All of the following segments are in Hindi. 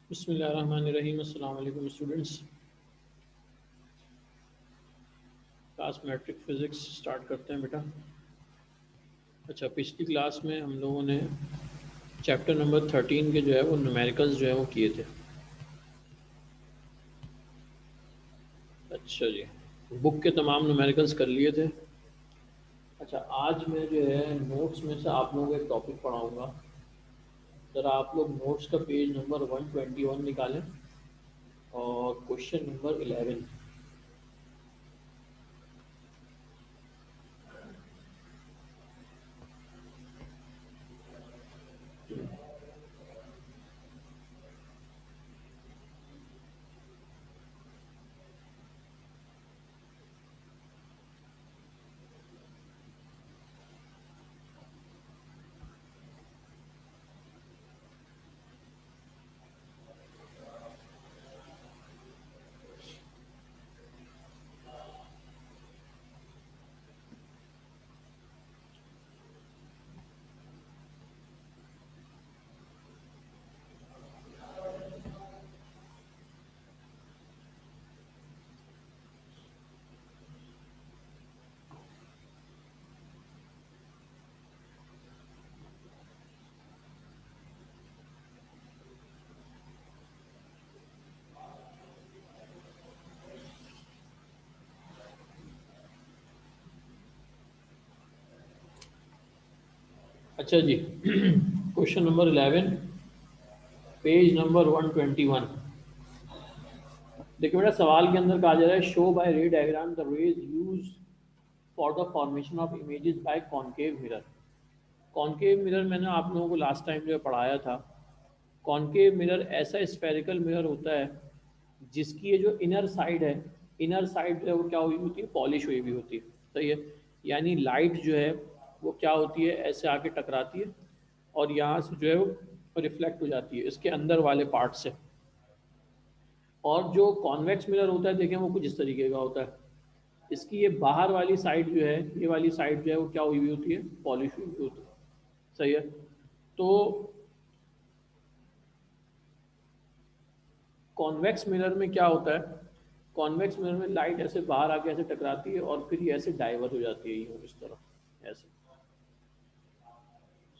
बिस्मिल्लाहिर्रहमानिर्रहीम। अस्सलाम वालेकुम students. Class matric physics start करते हैं बेटा। अच्छा, पिछली क्लास में हम लोगों ने चैप्टर नंबर 13 के जो है वो न्यूमेरिकल्स जो है वो किए थे। अच्छा जी, बुक के तमाम न्यूमेरिकल्स कर लिए थे। अच्छा, आज मैं जो है नोट्स में से आप लोगों को एक टॉपिक पढ़ाऊँगा। ज़रा आप लोग नोट्स का पेज नंबर 121 निकालें और क्वेश्चन नंबर 11। अच्छा जी, क्वेश्चन नंबर 11, पेज नंबर 121। देखिए बेटा, सवाल के अंदर कहा जा रहा है show by ray diagram the rays use for the formation of images by concave mirror. Concave mirror मैंने आप लोगों को लास्ट टाइम जो है पढ़ाया था। कॉन्केव मिरर ऐसा स्फेरिकल मिरर होता है जिसकी ये जो इनर साइड है, इनर साइड जो है वो क्या हुई होती है, पॉलिश हुई हुई होती है। सही है, यानी लाइट जो है वो क्या होती है, ऐसे आके टकराती है और यहाँ से जो है वो रिफ्लेक्ट हो जाती है इसके अंदर वाले पार्ट से। और जो कॉन्वेक्स मिरर होता है देखें वो कुछ इस तरीके का होता है। इसकी ये बाहर वाली साइड जो है, ये वाली साइड जो है वो क्या हुई हुई होती है, पॉलिश हुई हुई होती है। सही है। तो कॉन्वेक्स मिरर में क्या होता है, कॉन्वेक्स मिरर में लाइट ऐसे बाहर आके ऐसे टकराती है और फिर ये ऐसे डाइवर्ट हो जाती है यूँ इस तरह ऐसे।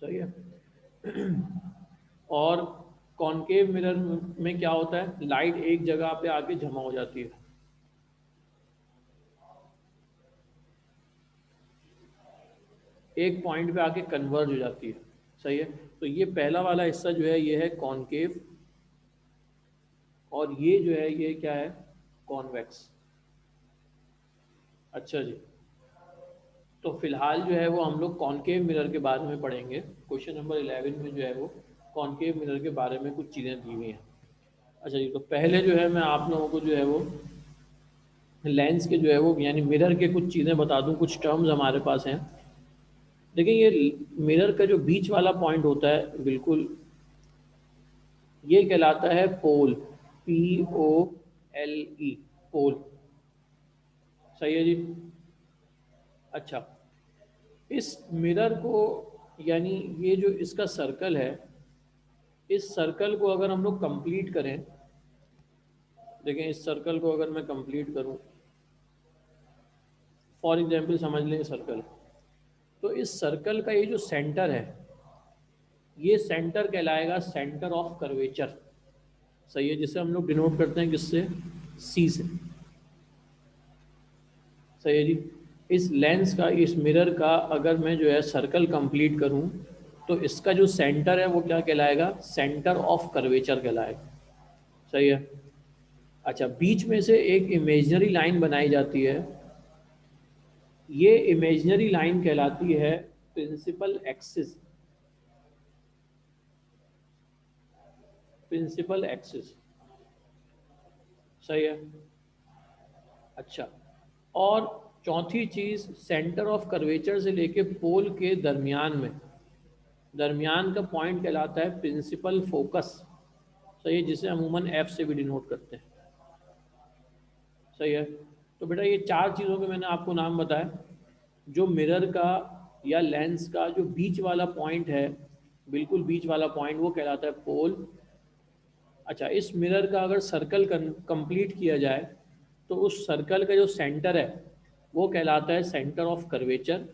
सही है। और कॉन्केव मिरर में क्या होता है, लाइट एक जगह पे आके जमा हो जाती है। एक पॉइंट पे आके कन्वर्ज हो जाती है। सही है। तो ये पहला वाला हिस्सा जो है ये है कॉन्केव और ये जो है ये क्या है, कॉन्वेक्स। अच्छा जी, तो फिलहाल जो है वो हम लोग कॉन्केव मिरर के बारे में पढ़ेंगे। क्वेश्चन नंबर 11 में जो है वो कॉन्केव मिरर के बारे में कुछ चीज़ें दी हुई हैं। अच्छा जी, तो पहले जो है मैं आप लोगों को जो है वो लेंस के जो है वो यानी मिरर के कुछ चीज़ें बता दूं, कुछ टर्म्स हमारे पास हैं। देखिए, ये मिरर का जो बीच वाला पॉइंट होता है बिल्कुल, ये कहलाता है पोल। POLE, पोल। सही है जी। अच्छा, इस मिरर को यानी ये जो इसका सर्कल है, इस सर्कल को अगर हम लोग कंप्लीट करें, देखें इस सर्कल को अगर मैं कंप्लीट करूं, फॉर एग्जांपल समझ लें सर्कल, तो इस सर्कल का ये जो सेंटर है, ये सेंटर कहलाएगा सेंटर ऑफ कर्वेचर। सही है, जिसे हम लोग डिनोट करते हैं किससे, सी से। सही है जी। इस लेंस का, इस मिरर का अगर मैं जो है सर्कल कंप्लीट करूं, तो इसका जो सेंटर है वो क्या कहलाएगा, सेंटर ऑफ कर्वेचर कहलाएगा। सही है। अच्छा, बीच में से एक इमेजिनरी लाइन बनाई जाती है, ये इमेजिनरी लाइन कहलाती है प्रिंसिपल एक्सिस। Principal axis. सही है। अच्छा, और चौथी चीज, सेंटर ऑफ कर्वेचर से लेके पोल के दरमियान में, दरमियान का पॉइंट कहलाता है प्रिंसिपल फोकस। सही है, जिसे अमूमन एफ से भी डिनोट करते हैं। सही है। तो बेटा ये चार चीज़ों के मैंने आपको नाम बताया। जो मिरर का या लेंस का जो बीच वाला पॉइंट है, बिल्कुल बीच वाला पॉइंट, वो कहलाता है पोल। अच्छा, इस मिरर का अगर सर्कल कंप्लीट किया जाए तो उस सर्कल का जो सेंटर है वो कहलाता है सेंटर ऑफ कर्वेचर।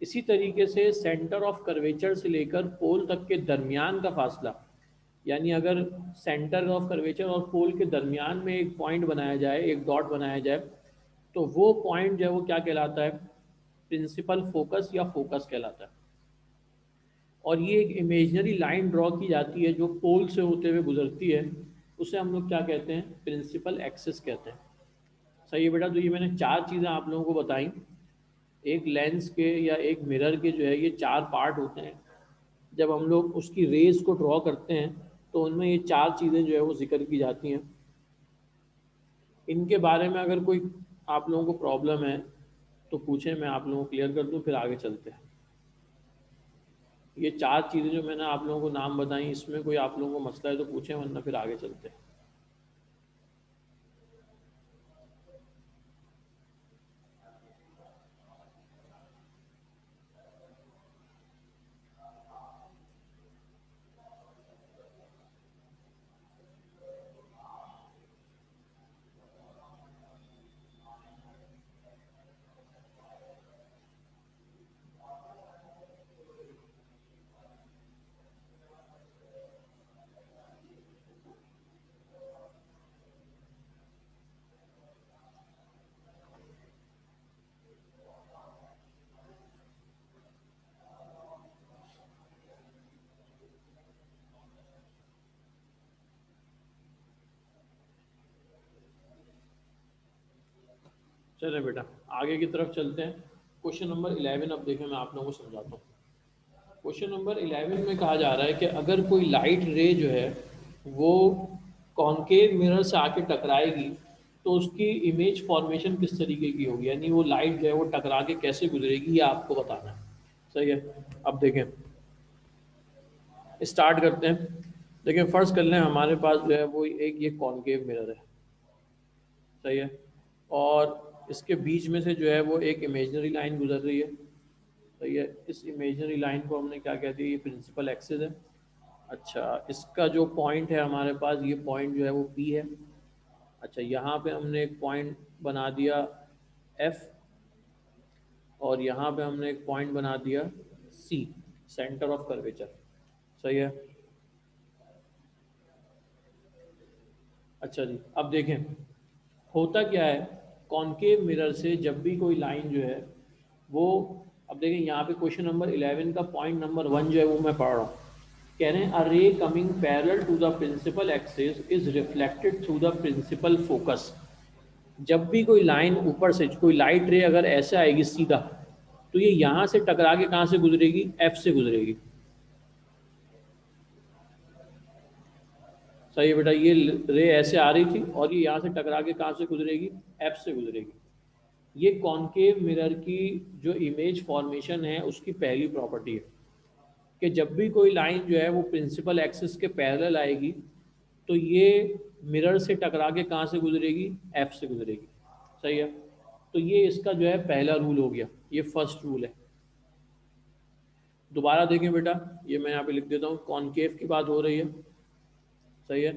इसी तरीके से सेंटर ऑफ कर्वेचर से लेकर पोल तक के दरमियान का फासला, यानी अगर सेंटर ऑफ कर्वेचर और पोल के दरमियान में एक पॉइंट बनाया जाए, एक डॉट बनाया जाए, तो वो पॉइंट जो है वो क्या कहलाता है, प्रिंसिपल फोकस या फोकस कहलाता है। और ये एक इमेजनरी लाइन ड्रॉ की जाती है जो पोल से होते हुए गुजरती है, उसे हम लोग क्या कहते हैं, प्रिंसिपल एक्सिस कहते हैं। सही है बेटा। तो ये मैंने चार चीज़ें आप लोगों को बताई। एक लेंस के या एक मिरर के जो है ये चार पार्ट होते हैं। जब हम लोग उसकी रेस को ड्रॉ करते हैं तो उनमें ये चार चीज़ें जो है वो जिक्र की जाती हैं। इनके बारे में अगर कोई आप लोगों को प्रॉब्लम है तो पूछें, मैं आप लोगों को क्लियर कर दूं, फिर आगे चलते हैं। ये चार चीज़ें जो मैंने आप लोगों को नाम बताई, इसमें कोई आप लोगों को मसला है तो पूछें, वरना फिर आगे चलते हैं। चले बेटा, आगे की तरफ चलते हैं। क्वेश्चन नंबर 11 अब देखें, मैं आप लोगों को समझाता हूँ। क्वेश्चन नंबर 11 में कहा जा रहा है कि अगर कोई लाइट रे जो है वो कॉनकेव मिरर से आके टकराएगी तो उसकी इमेज फॉर्मेशन किस तरीके की होगी, यानी वो लाइट जो है वो टकरा के कैसे गुजरेगी, ये आपको बताना है। सही है। अब देखें, स्टार्ट करते हैं। देखिए, फर्स्ट कर लें, हमारे पास जो है वो एक ये कॉनकेव मिरर है। सही है। और इसके बीच में से जो है वो एक इमेजनरी लाइन गुजर रही है। सही है। इस इमेजनरी लाइन को हमने क्या कहते हैं, ये प्रिंसिपल एक्सिस है। अच्छा, इसका जो पॉइंट है हमारे पास, ये पॉइंट जो है वो पी है। अच्छा, यहाँ पे हमने एक पॉइंट बना दिया एफ, और यहाँ पे हमने एक पॉइंट बना दिया सी, सेंटर ऑफ कर्वेचर। सही है। अच्छा जी, अब देखें होता क्या है, कॉनकेव मिरर से जब भी कोई लाइन जो है वो, अब देखें यहाँ पे क्वेश्चन नंबर 11 का पॉइंट नंबर 1 जो है वो मैं पढ़ रहा हूँ। कह रहे हैं a ray coming parallel to the principal axis is reflected through the principal focus. जब भी कोई लाइन ऊपर से, कोई लाइट रे अगर ऐसे आएगी सीधा, तो ये यहाँ से टकरा के कहाँ से गुजरेगी, एफ से गुजरेगी। सही है बेटा, ये रे ऐसे आ रही थी और ये यहाँ से टकरा के कहाँ से गुजरेगी, एफ से गुजरेगी। ये कॉनकेव मिरर की जो इमेज फॉर्मेशन है उसकी पहली प्रॉपर्टी है कि जब भी कोई लाइन जो है वो प्रिंसिपल एक्सिस के पैरेलल आएगी तो ये मिरर से टकरा के कहाँ से गुजरेगी, एफ से गुजरेगी। सही है। तो ये इसका जो है पहला रूल हो गया, ये फर्स्ट रूल है। दोबारा देखें बेटा, ये मैं यहाँ पे लिख देता हूँ, कॉनकेव की बात हो रही है। सही है।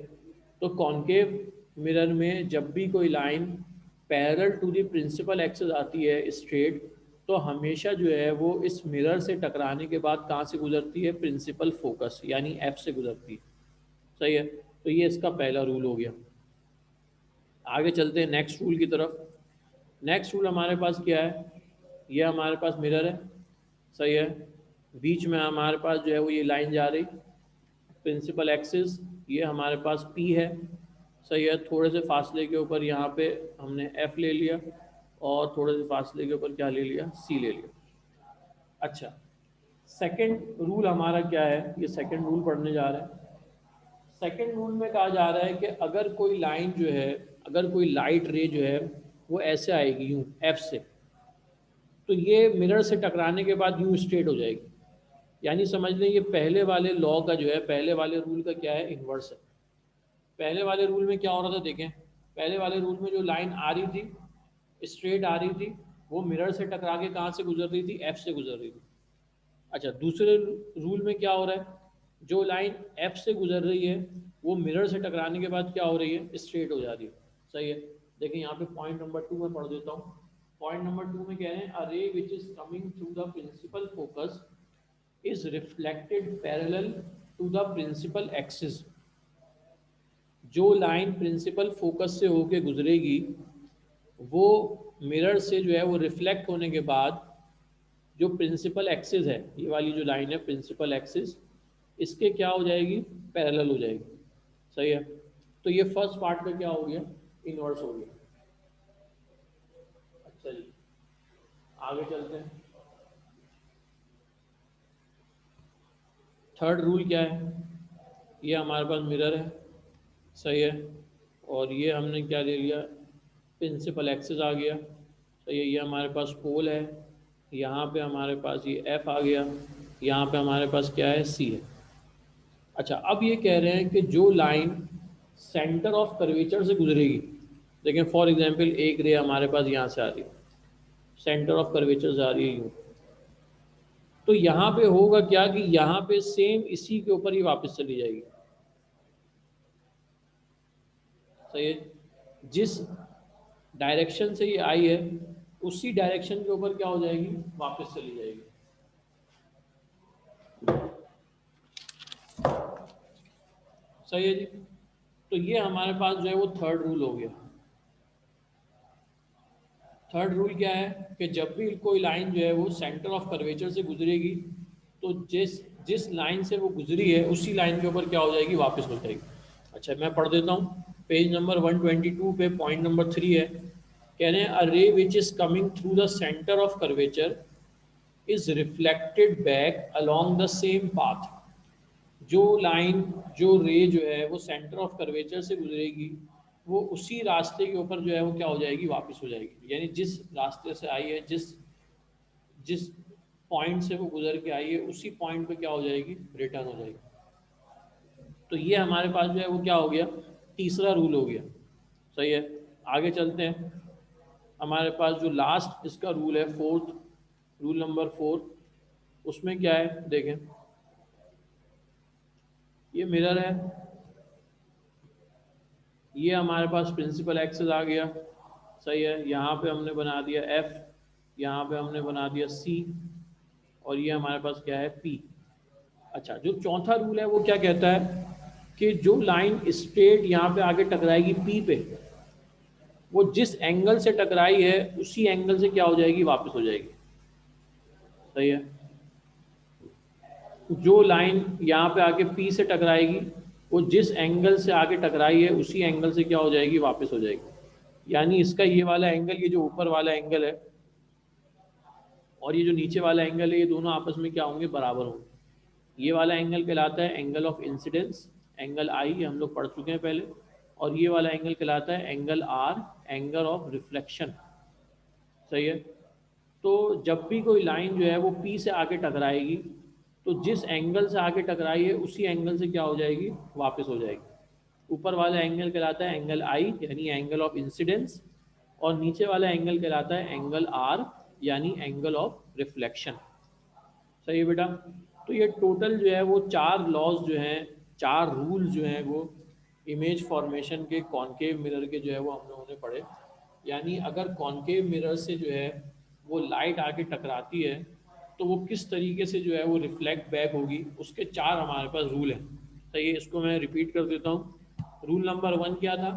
तो कॉनकेव मिरर में जब भी कोई line parallel to the principal axis आती है स्ट्रेट, तो हमेशा जो है वो इस मिरर से टकराने के बाद कहाँ से गुजरती है, प्रिंसिपल फोकस यानी एफ से गुजरती है। सही है। तो ये इसका पहला रूल हो गया। आगे चलते हैं नेक्स्ट रूल की तरफ। नेक्स्ट रूल हमारे पास क्या है, ये हमारे पास मिरर है। सही है। बीच में हमारे पास जो है वो ये लाइन जा रही, प्रिंसिपल एक्सिस, ये हमारे पास पी है। सही है। थोड़े से फासले के ऊपर यहाँ पे हमने एफ ले लिया, और थोड़े से फासले के ऊपर क्या ले लिया, सी ले लिया। अच्छा, सेकंड रूल हमारा क्या है, ये सेकंड रूल पढ़ने जा रहे हैं। सेकंड रूल में कहा जा रहा है कि अगर कोई लाइन जो है, अगर कोई लाइट रे जो है वो ऐसे आएगी यूं एफ से, तो ये मिरर से टकराने के बाद यूं स्ट्रेट हो जाएगी। यानी समझ लें ये पहले वाले लॉ का जो है, पहले वाले रूल का क्या है, इन्वर्स है। पहले वाले रूल में क्या हो रहा था, देखें, पहले वाले रूल में जो लाइन आ रही थी, स्ट्रेट आ रही थी, वो मिरर से टकरा के कहाँ से गुजर रही थी, एफ से गुजर रही थी। अच्छा, दूसरे रूल में क्या हो रहा है, जो लाइन एफ से गुजर रही है वो मिरर से टकराने के बाद क्या हो रही है, स्ट्रेट हो जा रही है। सही है। देखिए यहाँ पे पॉइंट नंबर 2 में पढ़ देता हूँ। पॉइंट नंबर 2 में कह रहे हैं, a ray which is coming through the principal focus is reflected parallel to the principal axis. जो लाइन प्रिंसिपल फोकस से होके गुजरेगी वो मिरर से जो है वो रिफ्लेक्ट होने के बाद जो प्रिंसिपल एक्सिस है, ये वाली जो लाइन है प्रिंसिपल एक्सिस, इसके क्या हो जाएगी, पैरेलल हो जाएगी। सही है। तो ये फर्स्ट पार्ट का क्या हो गया, इनवर्स हो गया। अच्छा जी, आगे चलते हैं। थर्ड रूल क्या है, ये हमारे पास मिरर है। सही है। और ये हमने क्या ले लिया, प्रिंसिपल एक्सिस आ गया। सही है। ये हमारे पास पोल है, यहाँ पे हमारे पास ये एफ आ गया, यहाँ पे हमारे पास क्या है, सी है। अच्छा, अब ये कह रहे हैं कि जो लाइन सेंटर ऑफ कर्वेचर से गुजरेगी, देखें फॉर एग्जांपल एक रे हमारे पास यहाँ से आ रही है, सेंटर ऑफ कर्वेचर से आ रही है यूँ, तो यहाँ पे होगा क्या कि यहाँ पे सेम इसी के ऊपर ही वापस चली जाएगी। सही है। जिस डायरेक्शन से ये आई है उसी डायरेक्शन के ऊपर क्या हो जाएगी, वापस चली जाएगी। सही है जी। तो ये हमारे पास जो है वो थर्ड रूल हो गया। थर्ड रूल क्या है कि जब भी कोई लाइन जो है वो सेंटर ऑफ कर्वेचर से गुजरेगी तो जिस जिस लाइन से वो गुजरी है उसी लाइन के ऊपर क्या हो जाएगी, वापस हो जाएगी। अच्छा, मैं पढ़ देता हूँ। पेज नंबर 122 पे पॉइंट नंबर 3 है, कह रहे हैं, a ray which is coming through the centre of curvature is reflected back along the same path. जो लाइन, जो रे जो है वो सेंटर ऑफ कर्वेचर से गुजरेगी वो उसी रास्ते के ऊपर जो है वो क्या हो जाएगी, वापस हो जाएगी। यानी जिस रास्ते से आई है, जिस जिस पॉइंट से वो गुजर के आई है उसी पॉइंट पे क्या हो जाएगी, रिटर्न हो जाएगी। तो ये हमारे पास जो है वो क्या हो गया, तीसरा रूल हो गया। सही है। आगे चलते हैं। हमारे पास जो लास्ट इसका रूल है, फोर्थ रूल नंबर 4, उसमें क्या है देखें। ये मिरर है, ये हमारे पास प्रिंसिपल एक्सिस आ गया। सही है। यहाँ पे हमने बना दिया एफ, यहाँ पे हमने बना दिया सी, और ये हमारे पास क्या है, पी। अच्छा, जो चौथा रूल है वो क्या कहता है कि जो लाइन स्ट्रेट यहाँ पे आगे टकराएगी पी पे, वो जिस एंगल से टकराई है उसी एंगल से क्या हो जाएगी, वापस हो जाएगी। सही है। जो लाइन यहाँ पे आके पी से टकराएगी वो जिस एंगल से आगे टकराई है उसी एंगल से क्या हो जाएगी, वापस हो जाएगी। यानी इसका ये वाला एंगल, ये जो ऊपर वाला एंगल है और ये जो नीचे वाला एंगल है, ये दोनों आपस में क्या होंगे, बराबर होंगे। ये वाला एंगल कहलाता है एंगल ऑफ इंसिडेंस, एंगल आई, ये हम लोग पढ़ चुके हैं पहले। और ये वाला एंगल कहलाता है angle R, angle of reflection. सही है। तो जब भी कोई लाइन जो है वो पी से आगे टकराएगी तो जिस एंगल से आगे टकराई है उसी एंगल से क्या हो जाएगी, वापस हो जाएगी। ऊपर वाला एंगल कहलाता है एंगल आई यानी एंगल ऑफ इंसिडेंस, और नीचे वाला एंगल कहलाता है एंगल आर यानी एंगल ऑफ रिफ्लेक्शन। सही है बेटा। तो ये टोटल जो है वो 4 लॉज जो हैं, 4 रूल जो हैं वो इमेज फॉर्मेशन के कॉनकेव मिरर के जो है वो हम लोगों ने पढ़े। यानी अगर कॉनकेव मिरर से जो है वो लाइट आके टकराती है तो वो किस तरीके से जो है वो रिफ्लेक्ट बैक होगी, उसके 4 हमारे पास रूल हैं। सही है। इसको मैं रिपीट कर देता हूँ। रूल नंबर 1 क्या था,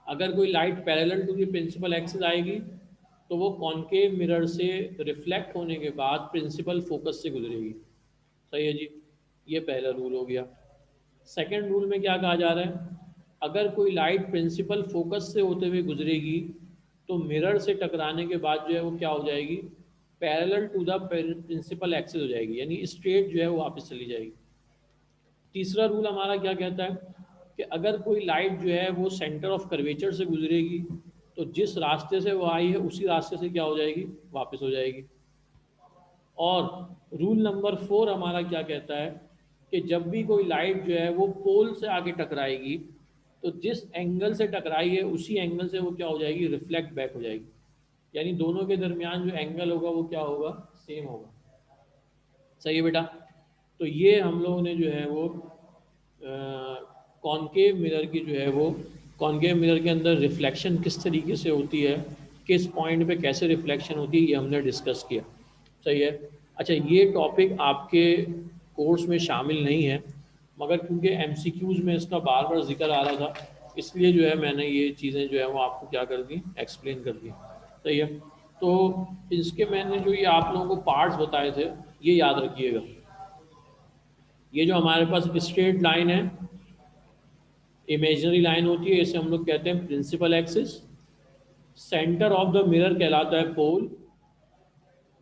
अगर कोई light parallel to the principal axis आएगी तो वो कॉनकेव मिरर से रिफ्लेक्ट होने के बाद प्रिंसिपल फोकस से गुजरेगी। सही है जी। ये पहला रूल हो गया। सेकंड रूल में क्या कहा जा रहा है, अगर कोई लाइट प्रिंसिपल फोकस से होते हुए गुजरेगी तो मिरर से टकराने के बाद जो है वो क्या हो जाएगी, parallel to the principal axis हो जाएगी, यानी स्ट्रेट जो है वो वापस चली जाएगी। तीसरा रूल हमारा क्या कहता है कि अगर कोई लाइट जो है वो सेंटर ऑफ कर्वेचर से गुजरेगी तो जिस रास्ते से वो आई है उसी रास्ते से क्या हो जाएगी, वापस हो जाएगी। और रूल नंबर 4 हमारा क्या कहता है कि जब भी कोई लाइट जो है वो पोल से आगे टकराएगी तो जिस एंगल से टकराई है उसी एंगल से वो क्या हो जाएगी, रिफ्लेक्ट बैक हो जाएगी। यानी दोनों के दरमियान जो एंगल होगा वो क्या होगा, सेम होगा। सही है बेटा। तो ये हम लोगों ने जो है वो कॉनकेव मिरर की जो है वो, कॉनकेव मिरर के अंदर रिफ्लेक्शन किस तरीके से होती है, किस पॉइंट पे कैसे रिफ्लेक्शन होती है, ये हमने डिस्कस किया। सही है। अच्छा, ये टॉपिक आपके कोर्स में शामिल नहीं है, मगर क्योंकि एमसीक्यूज में इसका बार बार जिक्र आ रहा था, इसलिए जो है मैंने ये चीज़ें जो है वो आपको क्या कर दी, एक्सप्लेन कर दी। सही है। तो इसके मैंने जो ये आप लोगों को पार्ट्स बताए थे, ये याद रखिएगा। ये जो हमारे पास स्ट्रेट लाइन है, इमेजिनरी लाइन होती है, इसे हम लोग कहते हैं principal axis. Centre of the mirror कहलाता है पोल।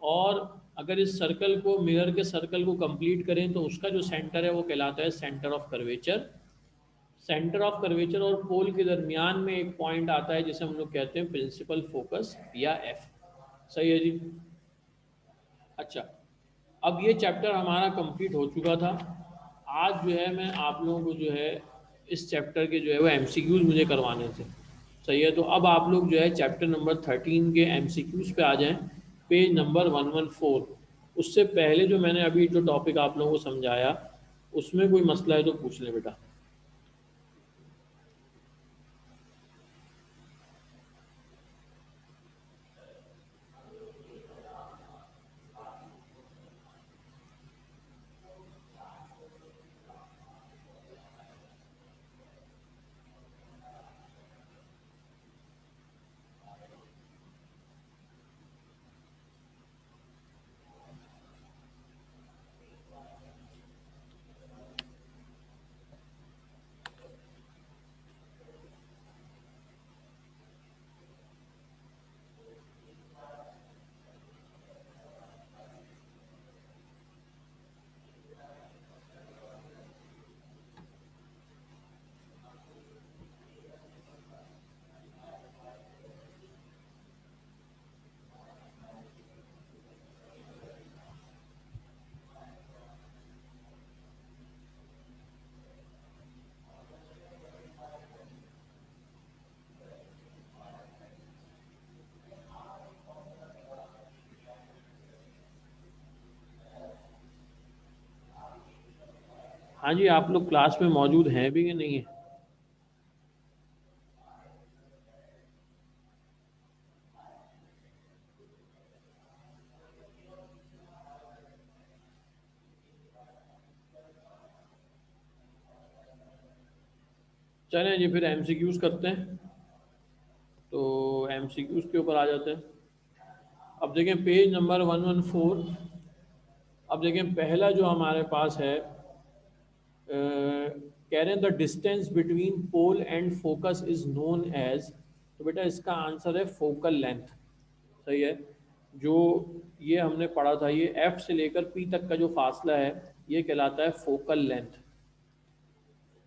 और अगर इस सर्कल को, मिरर के सर्कल को कंप्लीट करें तो उसका जो सेंटर है वो कहलाता है centre of curvature. Centre of curvature और पोल के दरमियान में एक पॉइंट आता है जिसे हम लोग कहते हैं प्रिंसिपल फोकस या एफ। सही है जी। अच्छा, अब ये चैप्टर हमारा कंप्लीट हो चुका था। आज जो है मैं आप लोगों को जो है इस चैप्टर के जो है वो एमसीक्यूज मुझे करवाने थे। सही है। तो अब आप लोग जो है चैप्टर नंबर 13 के एमसीक्यूज पे आ जाएं, पेज नंबर 114। उससे पहले जो मैंने अभी जो टॉपिक आप लोगों को समझाया, उसमें कोई मसला है तो पूछ लें बेटा। हाँ जी, आप लोग क्लास में मौजूद हैं भी कि नहीं है? चलें जी, फिर एमसीक्यूज करते हैं। तो एमसीक्यूज के ऊपर आ जाते हैं। अब देखें पेज नंबर 114। अब देखें पहला जो हमारे पास है, कह रहे हैं the distance between pole and focus is known as. तो बेटा इसका आंसर है फोकल लेंथ। सही है। जो ये हमने पढ़ा था, ये एफ से लेकर पी तक का जो फासला है, ये कहलाता है फोकल लेंथ।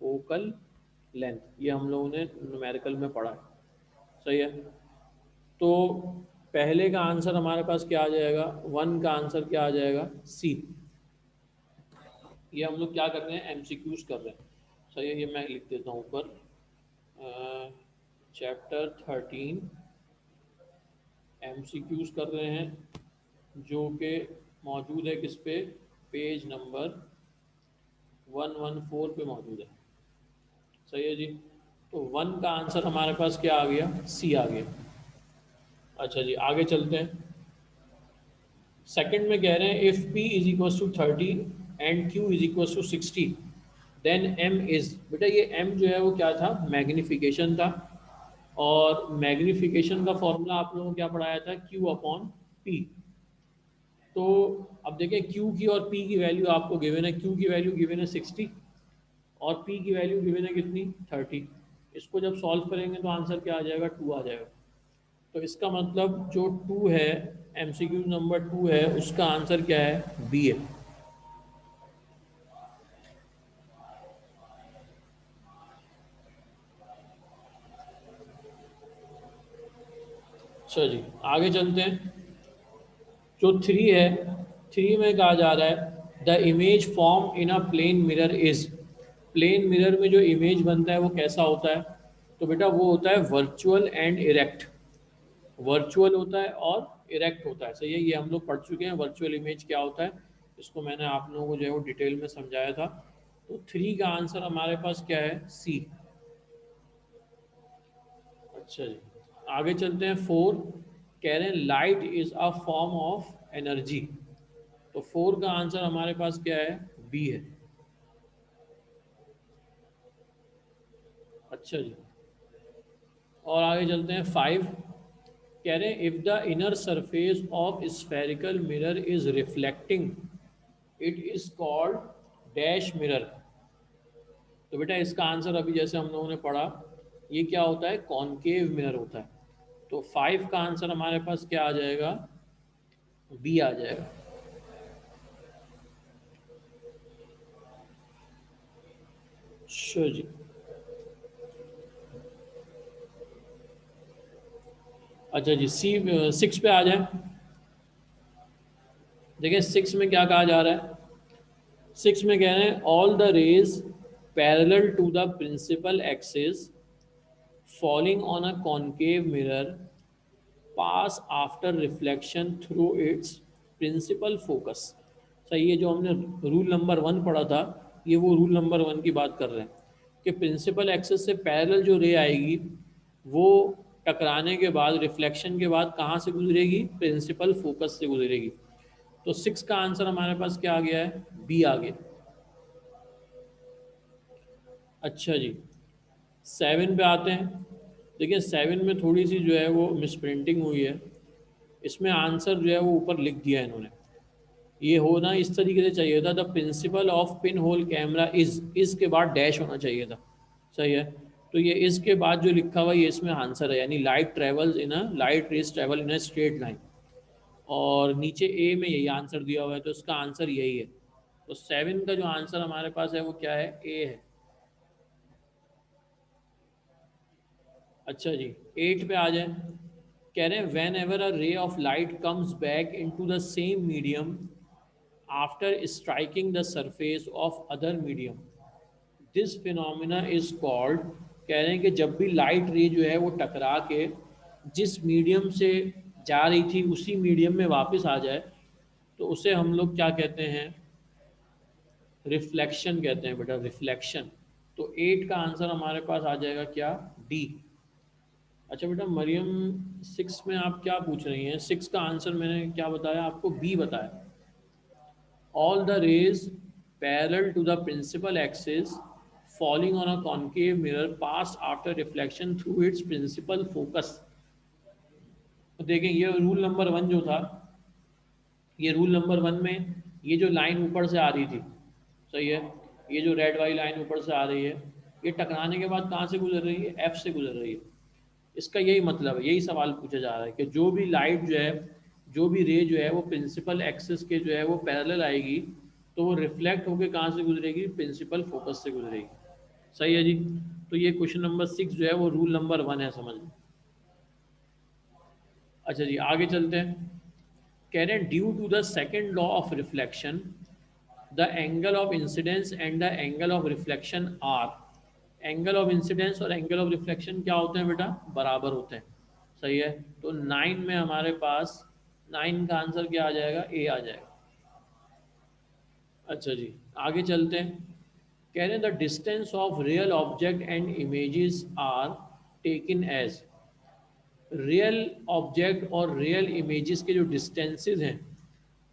फोकल लेंथ, ये हम लोगों ने न्यूमेरिकल में पढ़ा है। सही है। तो पहले का आंसर हमारे पास क्या आ जाएगा, 1 का आंसर क्या आ जाएगा, सी। ये हम लोग क्या कर रहे हैं, एमसीक्यूज कर रहे हैं। सही है, ये मैं लिख देता हूँ ऊपर। चैप्टर 13 एमसीक्यूज कर रहे हैं, जो कि मौजूद है किस पे, पेज नंबर 114 पे मौजूद है। सही है जी। तो 1 का आंसर हमारे पास क्या आ गया, सी आ गया। अच्छा जी, आगे चलते हैं। सेकंड में कह रहे हैं if P is equal to 30 and Q is equal to 60, then M is. बेटा ये M जो है वो क्या था, मैग्निफिकेशन था। और मैग्निफिकेशन का फॉर्मूला आप लोगों को क्या पढ़ाया था, Q अपॉन P। तो अब देखें Q की और P की वैल्यू आपको गिवन है। Q की वैल्यू गिवन है 60 और P की वैल्यू गिवन है कितनी, 30। इसको जब सॉल्व करेंगे तो आंसर क्या आ जाएगा, 2 आ जाएगा। तो इसका मतलब जो 2 है, एमसीक्यू नंबर 2 है, उसका आंसर क्या है, बी है। अच्छा जी, आगे चलते हैं। जो 3 है, 3 में कहा जा रहा है the image form in a plane mirror is. Plane mirror में जो इमेज बनता है वो कैसा होता है, तो बेटा वो होता है वर्चुअल एंड इरेक्ट। वर्चुअल होता है और इरेक्ट होता है। सही है, ये हम लोग पढ़ चुके हैं वर्चुअल इमेज क्या होता है। इसको मैंने आप लोगों को जो है वो डिटेल में समझाया था। तो 3 का आंसर हमारे पास क्या है? सी। अच्छा जी, आगे चलते हैं। 4 कह रहे हैं light is a form of energy. तो 4 का आंसर हमारे पास क्या है? बी है। अच्छा जी, और आगे चलते हैं। 5 कह रहे हैं if the inner surface of spherical mirror is reflecting it is called dash mirror. तो बेटा इसका आंसर अभी जैसे हम लोगों ने पढ़ा, ये क्या होता है? कॉनकेव मिरर होता है। तो 5 का आंसर हमारे पास क्या आ जाएगा? बी आ जाएगा। श्योर जी। अच्छा जी, 6 पे आ जाए। देखिए 6 में क्या कहा जा रहा है? 6 में कह रहे हैं all the rays parallel to the principal axis falling on a concave mirror pass after reflection through its principal focus। सही, ये जो हमने रूल नंबर 1 पढ़ा था, ये वो रूल नंबर 1 की बात कर रहे हैं कि प्रिंसिपल एक्सिस से पैरेलल जो रे आएगी वो टकराने के बाद, रिफ्लेक्शन के बाद कहाँ से गुजरेगी? प्रिंसिपल फोकस से गुजरेगी। तो 6 का आंसर हमारे पास क्या आ गया है? बी आ गया। अच्छा जी, 7 पे आते हैं। देखिए 7 में थोड़ी सी जो है वो मिसप्रिंटिंग हुई है। इसमें आंसर जो है वो ऊपर लिख दिया है इन्होंने। ये होना इस तरीके से चाहिए था, the principle of pin hole camera is के बाद डैश होना चाहिए था। सही है। तो ये इसके बाद जो लिखा हुआ है ये इसमें आंसर है, यानी light travels in a light rays travel in a straight line. और नीचे ए में यही आंसर दिया हुआ है, तो इसका आंसर यही है। तो 7 का जो आंसर हमारे पास है वो क्या है? ए है। अच्छा जी, 8 पे आ जाए। कह रहे हैं when ever a ray of light comes back into the same medium after striking the surface of other medium this phenomena is called. कह रहे हैं कि जब भी लाइट रे जो है वो टकरा के जिस मीडियम से जा रही थी उसी मीडियम में वापस आ जाए तो उसे हम लोग क्या कहते हैं? रिफ्लेक्शन कहते हैं बेटा, रिफ्लेक्शन। तो 8 का आंसर हमारे पास आ जाएगा क्या? डी। अच्छा बेटा मरियम, 6 में आप क्या पूछ रही हैं? 6 का आंसर मैंने क्या बताया आपको? बी बताया। All the rays parallel to the principal axis falling on a concave mirror pass after reflection through its principal focus। तो देखें ये रूल नंबर 1 जो था, ये रूल नंबर 1 में ये जो लाइन ऊपर से आ रही थी, सही है, ये जो रेड वाली लाइन ऊपर से आ रही है, ये टकराने के बाद कहाँ से गुजर रही है? एफ से गुजर रही है। इसका यही मतलब है, यही सवाल पूछा जा रहा है कि जो भी लाइट जो है, जो भी रे जो है वो प्रिंसिपल एक्सिस के जो है वो पैरेलल आएगी, तो वो रिफ्लेक्ट होकर कहाँ से गुजरेगी? प्रिंसिपल फोकस से गुजरेगी। सही है जी। तो ये क्वेश्चन नंबर 6 जो है वो रूल नंबर 1 है, समझ लो। अच्छा जी, आगे चलते हैं। कह रहे हैं due to the second law of reflection the angle of incidence and the angle of reflection are. Angle of incidence और एंगल ऑफ रिफ्लेक्शन क्या होते हैं बेटा? बराबर होते हैं। सही है। तो 9 में हमारे पास 9 का आंसर क्या आ जाएगा? ए आ जाएगा। अच्छा जी, आगे चलते हैं। कह रहे हैं the distance of real object and images are taken as. Real object और रियल इमेजेस के जो डिस्टेंसेस हैं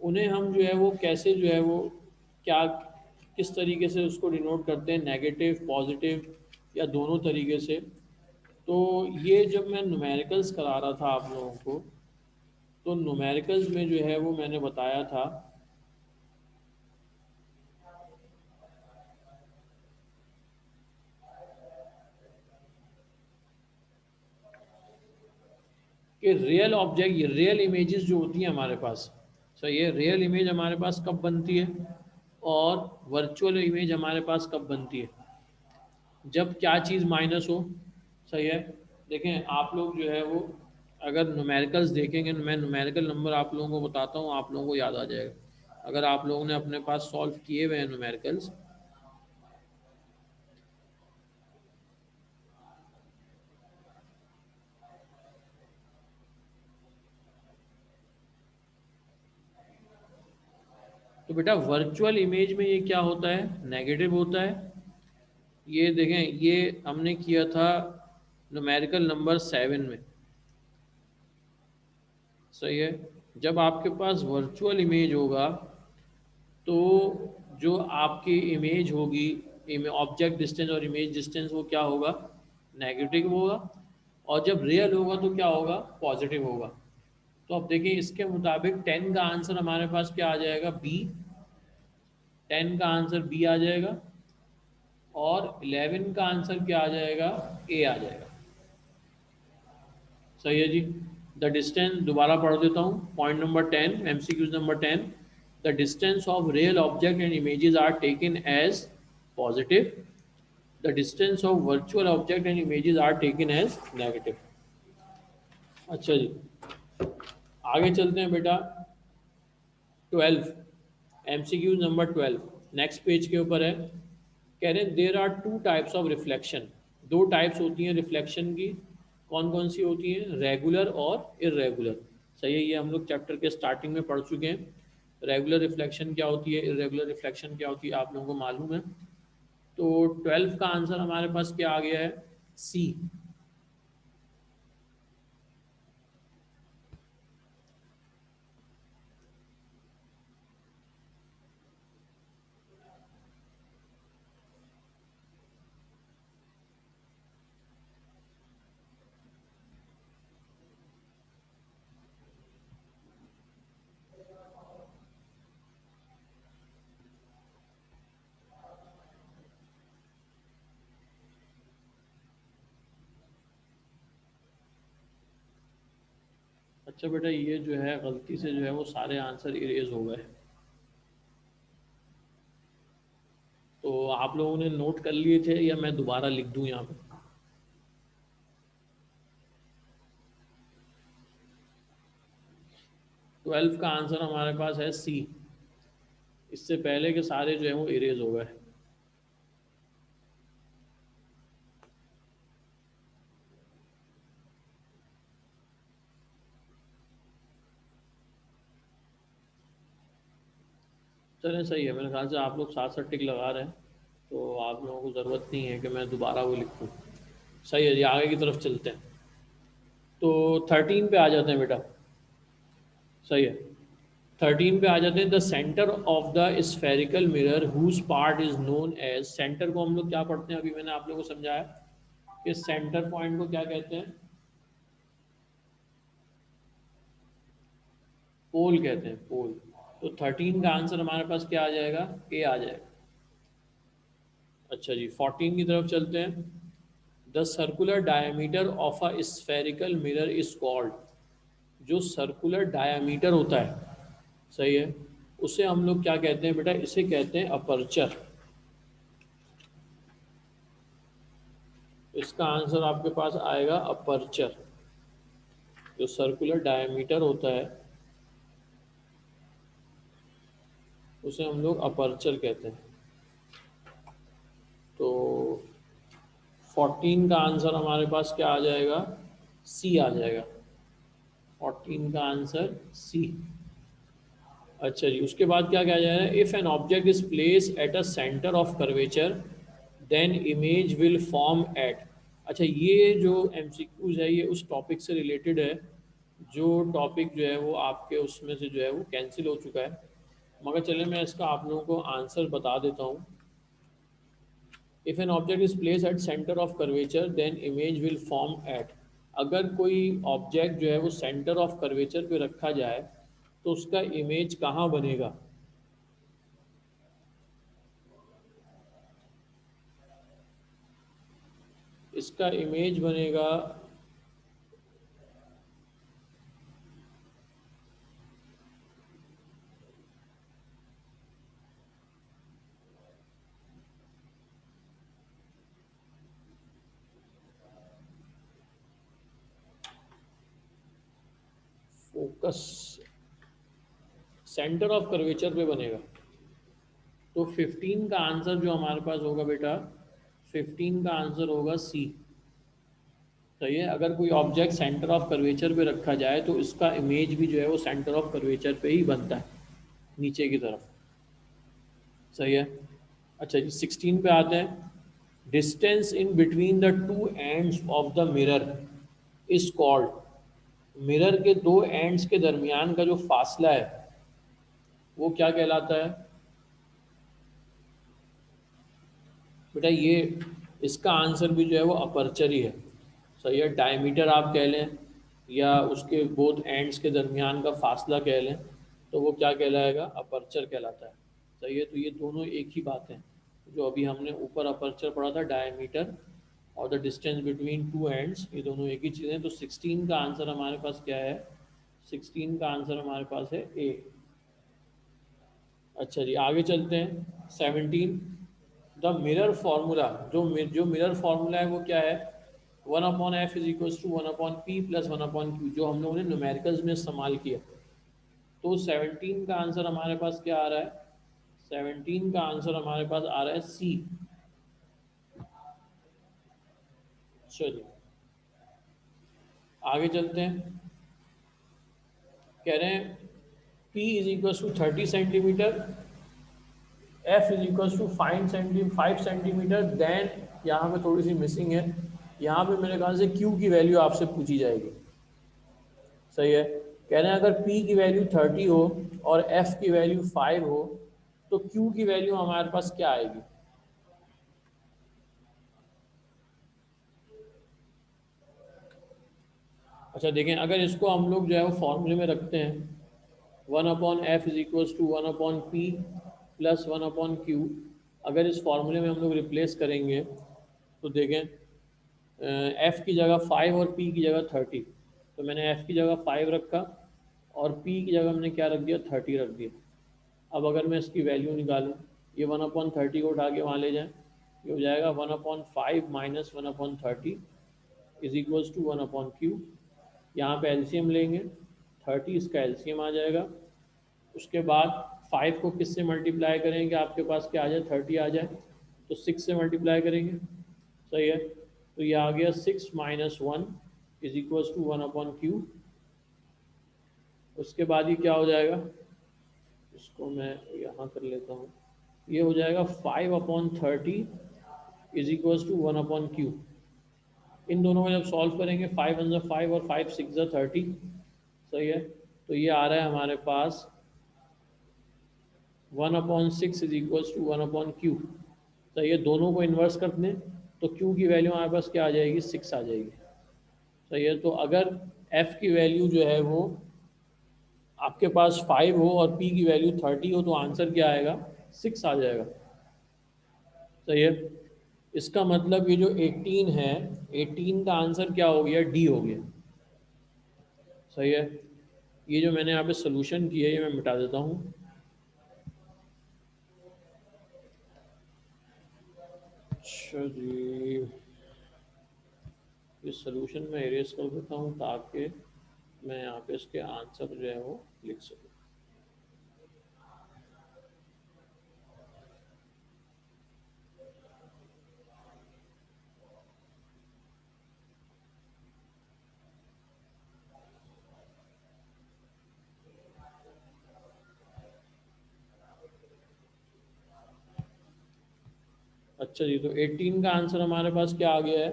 उन्हें हम जो है वो कैसे जो है वो क्या, किस तरीके से उसको डिनोट करते हैं? नेगेटिव, पॉजिटिव या दोनों तरीके से? तो ये जब मैं न्यूमेरिकल्स करा रहा था आप लोगों को, तो न्यूमेरिकल्स में जो है वो मैंने बताया था कि रियल ऑब्जेक्ट, ये रियल इमेजेस जो होती हैं हमारे पास, सही है, रियल इमेज हमारे पास कब बनती है और वर्चुअल इमेज हमारे पास कब बनती है? जब क्या चीज़ माइनस हो। सही है। देखें आप लोग जो है वो अगर न्यूमेरिकल्स देखेंगे, मैं न्यूमेरिकल नंबर आप लोगों को बताता हूँ, आप लोगों को याद आ जाएगा अगर आप लोगों ने अपने पास सॉल्व किए हुए हैं न्यूमेरिकल्स। तो बेटा वर्चुअल इमेज में ये क्या होता है, नेगेटिव होता है। ये देखें, ये हमने किया था न्यूमेरिकल नंबर 7 में, सही है। जब आपके पास वर्चुअल इमेज होगा तो जो आपकी इमेज होगी, ऑब्जेक्ट डिस्टेंस और इमेज डिस्टेंस, वो क्या होगा, नेगेटिव होगा। और जब रियल होगा तो क्या होगा, पॉजिटिव होगा। तो अब देखिए इसके मुताबिक 10 का आंसर हमारे पास क्या आ जाएगा, बी। 10 का आंसर बी आ जाएगा और 11 का आंसर क्या आ जाएगा, ए आ जाएगा। सही है जी। द डिस्टेंस, दोबारा पढ़ देता हूँ, point number 10, MCQs number 10। The distance of real object and images are taken as positive, the distance of virtual object and images are taken as negative. अच्छा जी, आगे चलते हैं बेटा। 12, एमसीक्यूज नंबर 12 नेक्स्ट पेज के ऊपर है। कह रहे हैं there are two types of reflection, दो टाइप्स होती हैं रिफ्लेक्शन की। कौन कौन सी होती हैं, रेगुलर और इरेगुलर। सही है, ये हम लोग चैप्टर के स्टार्टिंग में पढ़ चुके हैं। रेगुलर रिफ्लेक्शन क्या होती है, इरेगुलर रिफ्लेक्शन क्या होती है, आप लोगों को मालूम है। तो 12 का आंसर हमारे पास क्या आ गया है, सी। अच्छा बेटा, ये जो है गलती से जो है वो सारे आंसर इरेज हो गए। तो आप लोगों ने नोट कर लिए थे या मैं दोबारा लिख दूं यहाँ पे। 12 का आंसर हमारे पास है सी। इससे पहले के सारे जो है वो इरेज हो गए। चलें, सही है, मेरे ख्याल से आप लोग साथ साथ टिक लगा रहे हैं, तो आप लोगों को ज़रूरत नहीं है कि मैं दोबारा वो लिखूँ। सही है जी, आगे की तरफ चलते हैं। तो 13 पे आ जाते हैं बेटा। सही है, 13 पे आ जाते हैं। The centre of the spherical mirror whose part is known as, centre को हम लोग क्या पढ़ते हैं, अभी मैंने आप लोगों को समझाया कि सेंटर पॉइंट को क्या कहते हैं, पोल कहते हैं, पोल। तो 13 का आंसर हमारे पास क्या आ जाएगा, ए आ जाएगा। अच्छा जी, 14 की तरफ चलते हैं। The circular diameter of a spherical mirror is called, जो सर्कुलर डायमीटर होता है, सही है, उसे हम लोग क्या कहते हैं बेटा, इसे कहते हैं अपर्चर। इसका आंसर आपके पास आएगा अपर्चर। जो सर्कुलर डायमीटर होता है उसे हम लोग अपर्चर कहते हैं। तो 14 का आंसर हमारे पास क्या आ जाएगा, सी आ जाएगा। 14 का आंसर सी। अच्छा जी, उसके बाद क्या कहा जा रहा है, if an object is place at a centre of curvature then image will form at. अच्छा, ये जो एमसीक्यूज है ये उस टॉपिक से रिलेटेड है, जो टॉपिक जो है वो आपके उसमें से जो है वो कैंसिल हो चुका है। मगर चले मैं इसका आप लोगों को आंसर बता देता हूँ। If an object is place at centre of curvature then image will form at. अगर कोई ऑब्जेक्ट जो है वो सेंटर ऑफ कर्वेचर पे रखा जाए तो उसका इमेज कहाँ बनेगा। इसका इमेज बनेगा, फोकस, सेंटर ऑफ कर्वेचर पे बनेगा। तो 15 का आंसर जो हमारे पास होगा बेटा, 15 का आंसर होगा सी। तो ये अगर कोई ऑब्जेक्ट सेंटर ऑफ कर्वेचर पे रखा जाए तो इसका इमेज भी जो है वो सेंटर ऑफ कर्वेचर पे ही बनता है, नीचे की तरफ। सही है। अच्छा जी 16 पे आते हैं। Distance in between the two ends of the mirror is called. Mirror के दो एंड्स के दरमियान का जो फासला है वो क्या कहलाता है बेटा? ये इसका आंसर भी जो है वो अपर्चर ही है। सही है। डायमीटर आप कह लें या उसके बोथ एंड्स के दरमियान का फासला कह लें तो वो क्या कहलाएगा? अपर्चर कहलाता है। सही है। तो ये दोनों एक ही बात है। जो अभी हमने ऊपर अपर्चर पढ़ा था, डायमीटर और the distance between two ends, ये दोनों एक ही चीज़ें। तो 16 का आंसर हमारे पास क्या है? 16 का आंसर हमारे पास है ए। अच्छा जी आगे चलते हैं। 17, द मिरर फार्मूला, जो मिरर फार्मूला है वो क्या है? 1/f is equal to 1/p plus 1/q, जो हम लोगों ने न्यूमेरिकल्स में इस्तेमाल किया। तो 17 का आंसर हमारे पास क्या आ रहा है? 17 का आंसर हमारे पास आ रहा है सी। चलिए आगे चलते हैं। कह रहे हैं P is equal to 30 centimetre, F is equal to 5 centimetre. Then यहाँ पे थोड़ी सी मिसिंग है। यहाँ पे मेरे ख्याल से Q की वैल्यू आपसे पूछी जाएगी। सही है। कह रहे हैं अगर P की वैल्यू 30 हो और F की वैल्यू 5 हो तो Q की वैल्यू हमारे पास क्या आएगी? अच्छा देखें, अगर इसको हम लोग जो है वो फॉर्मूले में रखते हैं 1/f is equal to 1/p plus 1/q, अगर इस फॉर्मूले में हम लोग रिप्लेस करेंगे तो देखें एफ़ की जगह 5 और पी की जगह 30। तो मैंने एफ़ की जगह 5 रखा और पी की जगह मैंने क्या रख दिया? 30 रख दिया। अब अगर मैं इसकी वैल्यू निकालूँ, ये 1/30 को उठा के वहाँ ले जाएँ, ये हो जाएगा 1/5 minus 1/30 is equals to 1/q। यहाँ पे एलसीएम लेंगे, 30 इसका एलसीएम आ जाएगा। उसके बाद 5 को किस से मल्टीप्लाई करेंगे? आपके पास क्या आ जाए? 30 आ जाए। तो 6 से मल्टीप्लाई करेंगे। सही है। तो ये आ गया 6 minus 1 is equals to 1/q। उसके बाद ये क्या हो जाएगा? इसको मैं यहाँ कर लेता हूँ। ये हो जाएगा 5/30 इज इक्वल्स टू 1/q। इन दोनों को जब सॉल्व करेंगे 5 1 5 और 5 6 30। सही है। तो ये आ रहा है हमारे पास 1/6 इज इक्वल्स टू 1/q। सही है। दोनों को इन्वर्स कर दें तो q की वैल्यू हमारे पास क्या आ जाएगी? 6 आ जाएगी। सही है। तो अगर f की वैल्यू जो है वो आपके पास 5 हो और p की वैल्यू 30 हो तो आंसर क्या आएगा? 6 आ जाएगा। सही है। इसका मतलब ये जो 18 है, 18 का आंसर क्या हो गया? डी हो गया। सही है। ये जो मैंने यहाँ पे सोल्यूशन किया है ये मैं मिटा देता हूँ। अच्छा जी, ये सोल्यूशन मैं एरेज कर देता हूँ ताकि मैं यहाँ पे इसके आंसर जो है वो लिख सकूँ। अच्छा जी, तो 18 का आंसर हमारे पास क्या आ गया है?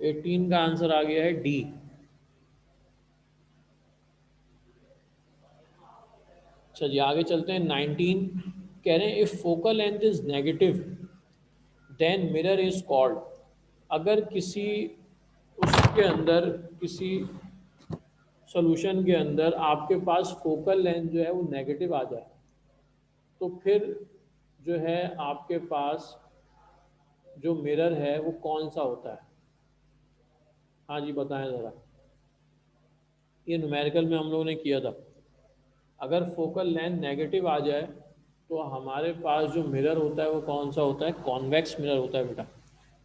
18 का आंसर आ गया है डी। अच्छा जी आगे चलते हैं। 19 कह रहे हैं if focal length is negative then mirror is called. अगर किसी उसके अंदर किसी सॉल्यूशन के अंदर आपके पास फोकल लेंथ जो है वो नेगेटिव आ जाए तो फिर जो है आपके पास जो मिरर है वो कौन सा होता है? हाँ जी बताएं ज़रा। ये न्यूमेरिकल में हम लोगों ने किया था। अगर फोकल लेंथ नेगेटिव आ जाए तो हमारे पास जो मिरर होता है वो कौन सा होता है? कॉन्वेक्स मिरर होता है बेटा।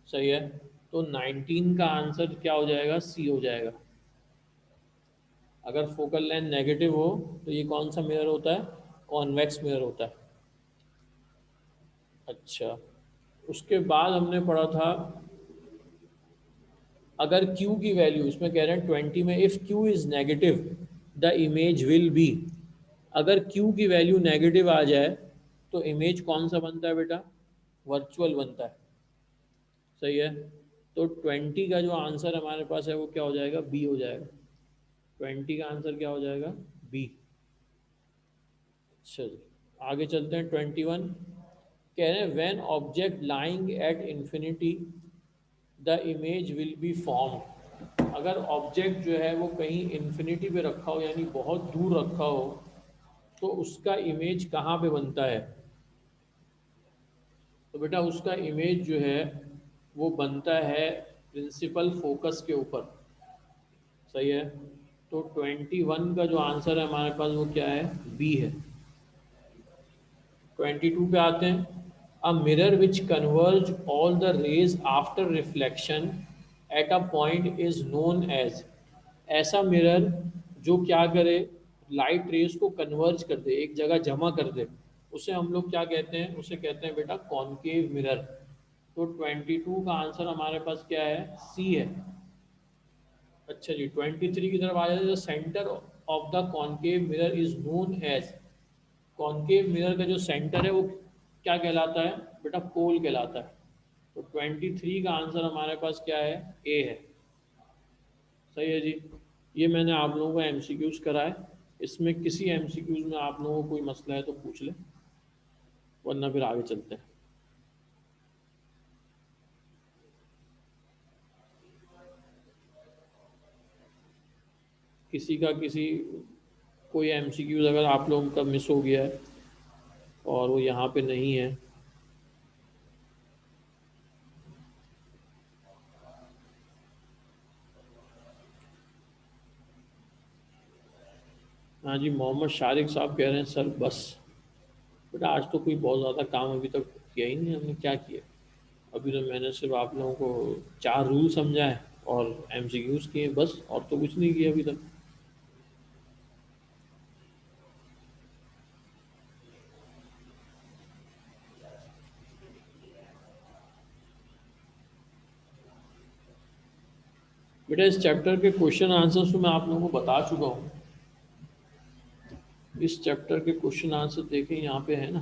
सही है। तो 19 का आंसर क्या हो जाएगा? सी हो जाएगा। अगर फोकल लेंथ नेगेटिव हो तो ये कौन सा मिरर होता है? कॉन्वेक्स मिरर होता है। अच्छा, उसके बाद हमने पढ़ा था अगर Q की वैल्यू, इसमें कह रहे हैं 20 में, if Q is negative the image will be. अगर Q की वैल्यू नेगेटिव आ जाए तो इमेज कौन सा बनता है बेटा? वर्चुअल बनता है, सही है। तो 20 का जो आंसर हमारे पास है वो क्या हो जाएगा? बी हो जाएगा। 20 का आंसर क्या हो जाएगा? बी। चलिए आगे चलते हैं। 21 कह रहे हैं when object lying at infinity the image will be form. अगर ऑब्जेक्ट जो है वो कहीं इन्फिनिटी पे रखा हो, यानी बहुत दूर रखा हो, तो उसका इमेज कहाँ पे बनता है? तो बेटा उसका इमेज जो है वो बनता है प्रिंसिपल फोकस के ऊपर, सही है। तो 21 का जो आंसर है हमारे पास वो क्या है? बी है। 22 पे आते हैं। A mirror which converge all the rays after reflection at a point is known as. ऐसा मिरर जो क्या करे? लाइट रेज को कन्वर्ज कर दे, एक जगह जमा कर दे, उसे हम लोग क्या कहते हैं? उसे कहते हैं बेटा कॉनकेव मिरर। तो 22 का आंसर हमारे पास क्या है? सी है। अच्छा जी, 23 की तरफ आ जाते हैं। Centre of the concave mirror is known as. Concave mirror का जो सेंटर है वो क्या कहलाता है? बेटा पोल कहलाता है। तो 23 का आंसर हमारे पास क्या है? ए है। सही है जी। ये मैंने आप लोगों को एमसीक्यूज कराए। इसमें किसी एमसीक्यूज में आप लोगों को कोई मसला है तो पूछ ले, वरना फिर आगे चलते हैं। किसी का किसी कोई एमसीक्यूज अगर आप लोगों का मिस हो गया है और वो यहाँ पे नहीं है। हाँ जी, मोहम्मद शारिक साहब कह रहे हैं सर बस। बेटा आज तो कोई बहुत ज़्यादा काम अभी तक किया ही नहीं हमने। क्या किया? अभी तो मैंने सिर्फ आप लोगों को 4 रूल समझा है और एमसीक्यूज किए बस, और तो कुछ नहीं किया अभी तक। बेटा इस चैप्टर के क्वेश्चन आंसर्स तो मैं आप लोगों को बता चुका हूँ। इस चैप्टर के क्वेश्चन आंसर देखें, यहाँ पे है ना,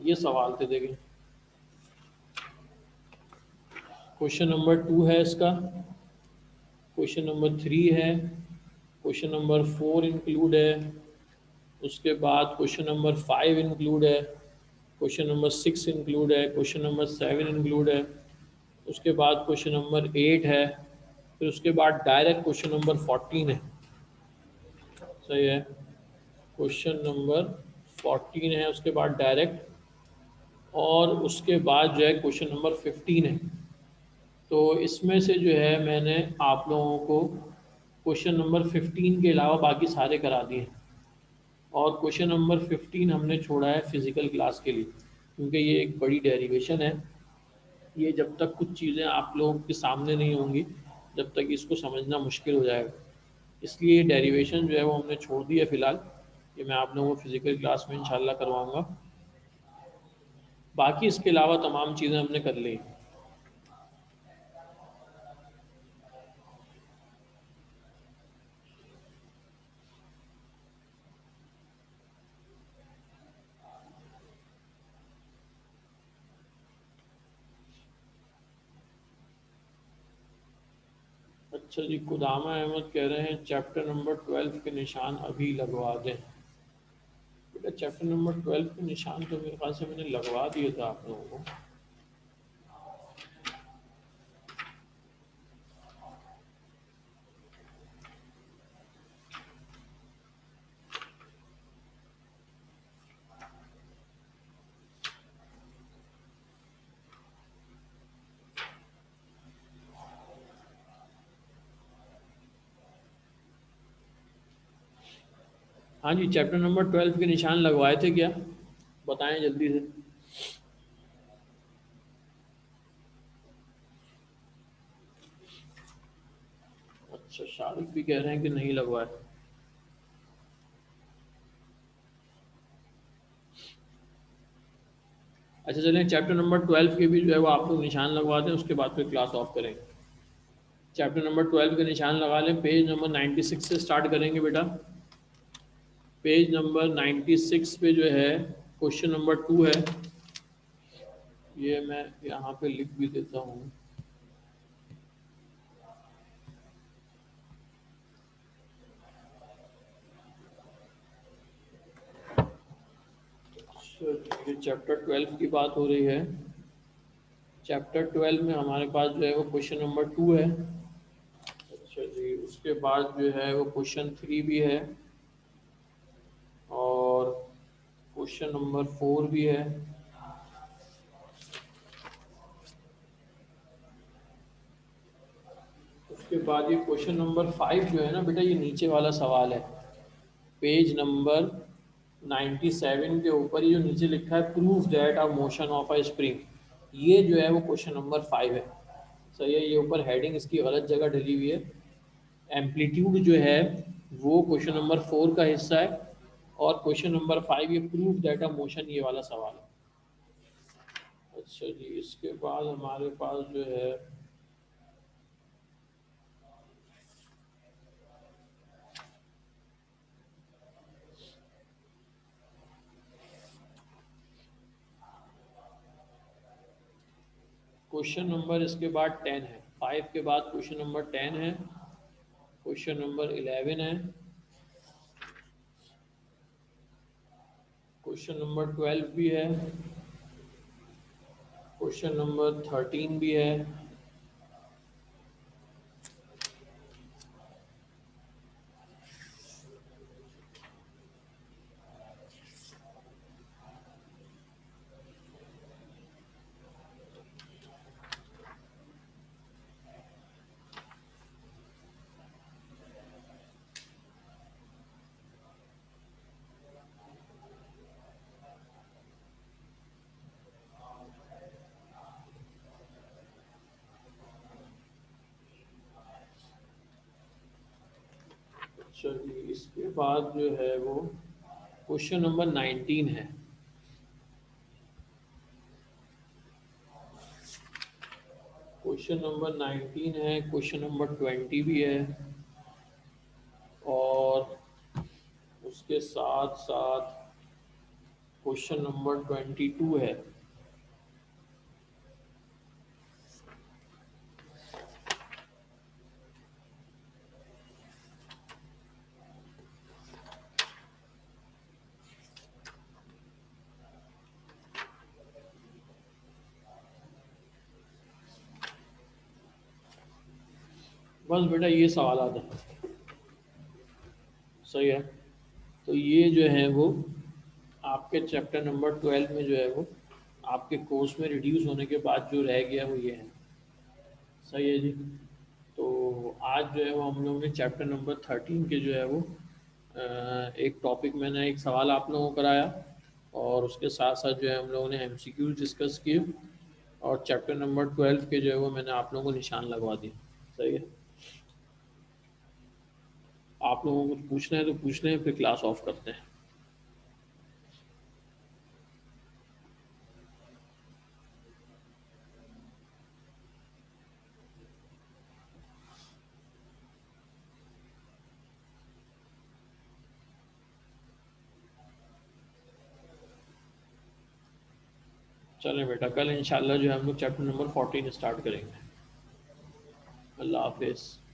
ये सवाल थे देखें। क्वेश्चन नंबर 2 है इसका, क्वेश्चन नंबर 3 है, क्वेश्चन नंबर 4 इंक्लूड है, उसके बाद क्वेश्चन नंबर 5 इंक्लूड है, क्वेश्चन नंबर 6 इंक्लूड है, क्वेश्चन नंबर 7 इंक्लूड है, उसके बाद क्वेश्चन नंबर 8 है, फिर उसके बाद डायरेक्ट क्वेश्चन नंबर 14 है। सही है। क्वेश्चन नंबर 14 है, उसके बाद डायरेक्ट, और उसके बाद जो है क्वेश्चन नंबर 15 है। तो इसमें से जो है मैंने आप लोगों को क्वेश्चन नंबर 15 के अलावा बाकी सारे करा दिए हैं। और क्वेश्चन नंबर 15 हमने छोड़ा है फिज़िकल क्लास के लिए, क्योंकि ये एक बड़ी डेरिवेशन है। ये जब तक कुछ चीज़ें आप लोगों के सामने नहीं होंगी, जब तक इसको समझना मुश्किल हो जाएगा। इसलिए ये डेरिवेशन जो है वो हमने छोड़ दी है फ़िलहाल। ये मैं आप लोगों को फिज़िकल क्लास में इंशाल्लाह करवाऊँगा। बाकी इसके अलावा तमाम चीज़ें हमने कर ली। अच्छा जी, कुदामा अहमद कह रहे हैं चैप्टर नंबर 12 के निशान अभी लगवा दें। बेटा चैप्टर नंबर 12 के निशान तो मेरे ख्याल से मैंने लगवा दिए थे आप लोगों को। हाँ जी, चैप्टर नंबर 12 के निशान लगवाए थे क्या? बताएं जल्दी से। अच्छा, शारिक भी कह रहे हैं कि नहीं लगवाए। अच्छा चलें, चैप्टर नंबर 12 के भी जो है वो आप लोग निशान लगवा दें, उसके बाद फिर क्लास ऑफ करेंगे। चैप्टर नंबर 12 के निशान लगा लें। पेज नंबर 96 से स्टार्ट करेंगे बेटा। पेज नंबर 96 पे जो है क्वेश्चन नंबर 2 है। ये मैं यहाँ पे लिख भी देता हूँ। ये चैप्टर 12 की बात हो रही है। चैप्टर 12 में हमारे पास जो है वो क्वेश्चन नंबर 2 है। अच्छा जी, उसके बाद जो है वो क्वेश्चन 3 भी है और क्वेश्चन नंबर 4 भी है। उसके बाद ये क्वेश्चन नंबर 5 जो है ना बेटा, ये नीचे वाला सवाल है। पेज नंबर 97 के ऊपर ये जो नीचे लिखा है proof that a motion of a spring, ये जो है वो क्वेश्चन नंबर 5 है। सही है, ये ऊपर हेडिंग इसकी गलत जगह डली हुई है। एम्पलीट्यूड जो है वो क्वेश्चन नंबर 4 का हिस्सा है और क्वेश्चन नंबर 5 ये प्रूफ दैट अ मोशन, ये वाला सवाल है। अच्छा जी, इसके बाद हमारे पास जो है क्वेश्चन नंबर इसके बाद 10 है। 5 के बाद क्वेश्चन नंबर 10 है, क्वेश्चन नंबर 11 है, क्वेश्चन नंबर 12 भी है, क्वेश्चन नंबर 13 भी है, चलिए इसके बाद जो है वो क्वेश्चन नंबर 19 है। क्वेश्चन नंबर 19 है, क्वेश्चन नंबर 20 भी है और उसके साथ साथ क्वेश्चन नंबर 22 है। बस बेटा ये सवाल आता है। सही है, तो ये जो है वो आपके चैप्टर नंबर 12 में जो है वो आपके कोर्स में रिड्यूस होने के बाद जो रह गया वो ये है। सही है जी। तो आज जो है वो हम लोगों ने चैप्टर नंबर 13 के जो है वो एक टॉपिक, मैंने एक सवाल आप लोगों को कराया और उसके साथ साथ जो है हम लोगों ने एमसीक्यूज डिस्कस किए और चैप्टर नंबर 12 के जो है वो मैंने आप लोगों को निशान लगवा दिए। सही है, आप लोगों को कुछ पूछना है तो पूछ लें, फिर क्लास ऑफ करते हैं। चलें बेटा, कल इंशाल्लाह जो है हम लोग चैप्टर नंबर 14 स्टार्ट करेंगे। अल्लाह हाफिज़।